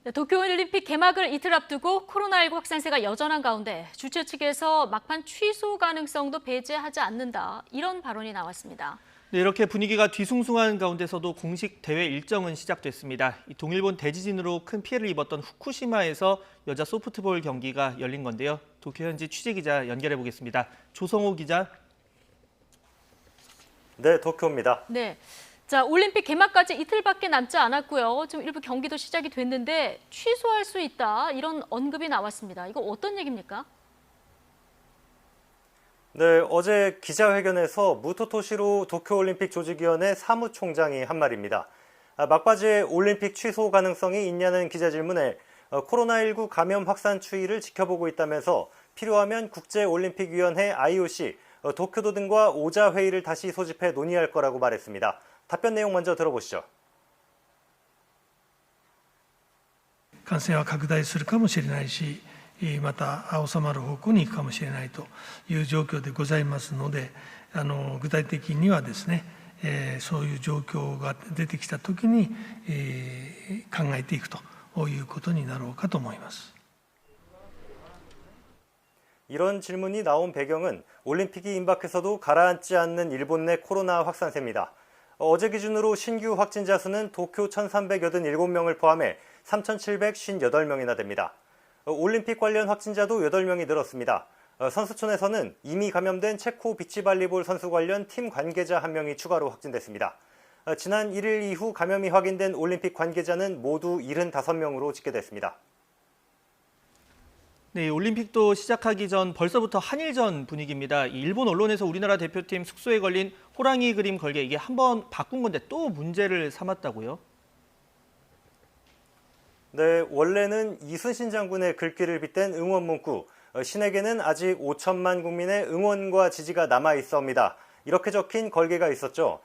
네, 도쿄올림픽 개막을 이틀 앞두고 코로나19 확산세가 여전한 가운데 주최 측에서 막판 취소 가능성도 배제하지 않는다. 이런 발언이 나왔습니다. 네, 이렇게 분위기가 뒤숭숭한 가운데서도 공식 대회 일정은 시작됐습니다. 동일본 대지진으로 큰 피해를 입었던 후쿠시마에서 여자 소프트볼 경기가 열린 건데요. 도쿄 현지 취재기자 연결해 보겠습니다. 조성호 기자. 네, 도쿄입니다. 네. 자, 올림픽 개막까지 이틀밖에 남지 않았고요. 지금 일부 경기도 시작이 됐는데 취소할 수 있다. 이런 언급이 나왔습니다. 이거 어떤 얘기입니까? 네, 어제 기자회견에서 무토토시로 도쿄올림픽 조직위원회 사무총장이 한 말입니다. 막바지에 올림픽 취소 가능성이 있냐는 기자 질문에 코로나19 감염 확산 추이를 지켜보고 있다면서 필요하면 국제올림픽위원회 IOC, 도쿄도 등과 오자 회의를 다시 소집해 논의할 거라고 말했습니다. 답변 내용 먼저 들어보시죠. 感染は拡大するかもしれないし、また収まる方向に行くかもしれないという状況でございますので、具体的にはですね、そういう状況が出てきたときに、考えていくということになろうかと思います。 이런 질문이 나온 배경은 올림픽이 임박해서도 가라앉지 않는 일본 내 코로나 확산세입니다. 어제 기준으로 신규 확진자 수는 도쿄 1,387명을 포함해 3,758명이나 됩니다. 올림픽 관련 확진자도 8명이 늘었습니다. 선수촌에서는 이미 감염된 체코 비치발리볼 선수 관련 팀 관계자 1명이 추가로 확진됐습니다. 지난 1일 이후 감염이 확인된 올림픽 관계자는 모두 75명으로 집계됐습니다. 네, 올림픽도 시작하기 전 벌써부터 한일전 분위기입니다. 일본 언론에서 우리나라 대표팀 숙소에 걸린 호랑이 그림 걸개 이게 한번 바꾼 건데 또 문제를 삼았다고요? 네, 원래는 이순신 장군의 글귀를 빗댄 응원 문구, 신에게는 아직 5천만 국민의 응원과 지지가 남아있어옵니다. 이렇게 적힌 걸개가 있었죠.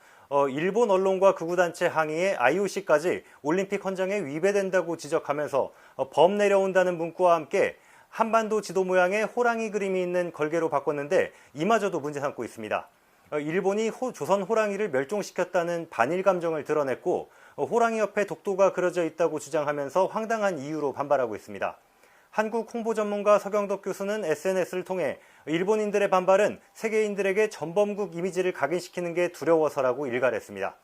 일본 언론과 극우단체 항의에 IOC까지 올림픽 헌장에 위배된다고 지적하면서 범 내려온다는 문구와 함께 한반도 지도 모양의 호랑이 그림이 있는 걸개로 바꿨는데 이마저도 문제 삼고 있습니다. 일본이 조선 호랑이를 멸종시켰다는 반일 감정을 드러냈고 호랑이 옆에 독도가 그려져 있다고 주장하면서 황당한 이유로 반발하고 있습니다. 한국 홍보 전문가 서경덕 교수는 SNS를 통해 일본인들의 반발은 세계인들에게 전범국 이미지를 각인시키는 게 두려워서라고 일갈했습니다.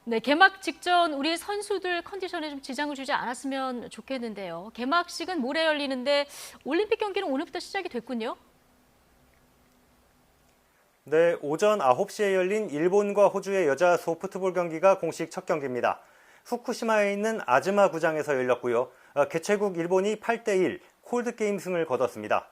네, 개막 직전 우리 선수들 컨디션에 좀 지장을 주지 않았으면 좋겠는데요. 개막식은 모레 열리는데 올림픽 경기는 오늘부터 시작이 됐군요. 네, 오전 9시에 열린 일본과 호주의 여자 소프트볼 경기가 공식 첫 경기입니다. 후쿠시마에 있는 아즈마 구장에서 열렸고요. 개최국 일본이 8대1 콜드게임 승을 거뒀습니다.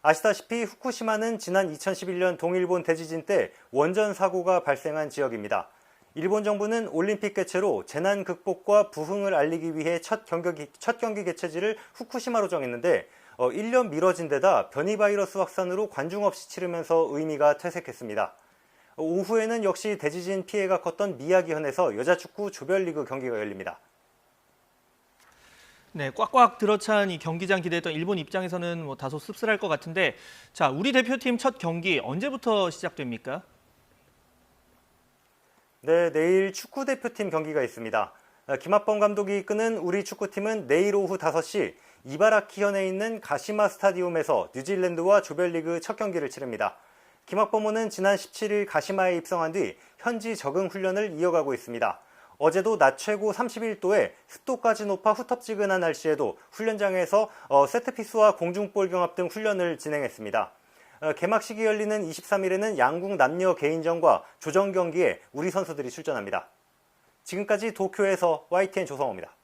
아시다시피 후쿠시마는 지난 2011년 동일본 대지진 때 원전 사고가 발생한 지역입니다. 일본 정부는 올림픽 개최로 재난 극복과 부흥을 알리기 위해 첫 경기 개최지를 후쿠시마로 정했는데 1년 미뤄진 데다 변이 바이러스 확산으로 관중 없이 치르면서 의미가 퇴색했습니다. 오후에는 역시 대지진 피해가 컸던 미야기현에서 여자축구 조별리그 경기가 열립니다. 네, 꽉꽉 들어찬 이 경기장 기대했던 일본 입장에서는 다소 씁쓸할 것 같은데, 자, 우리 대표팀 첫 경기 언제부터 시작됩니까? 네, 내일 축구 대표팀 경기가 있습니다. 김학범 감독이 이끄는 우리 축구팀은 내일 오후 5시 이바라키현에 있는 가시마 스타디움에서 뉴질랜드와 조별리그 첫 경기를 치릅니다. 김학범은 지난 17일 가시마에 입성한 뒤 현지 적응 훈련을 이어가고 있습니다. 어제도 낮 최고 31도에 습도까지 높아 후텁지근한 날씨에도 훈련장에서 세트피스와 공중볼 경합 등 훈련을 진행했습니다. 개막식이 열리는 23일에는 양궁 남녀 개인전과 조정 경기에 우리 선수들이 출전합니다. 지금까지 도쿄에서 YTN 조성호입니다.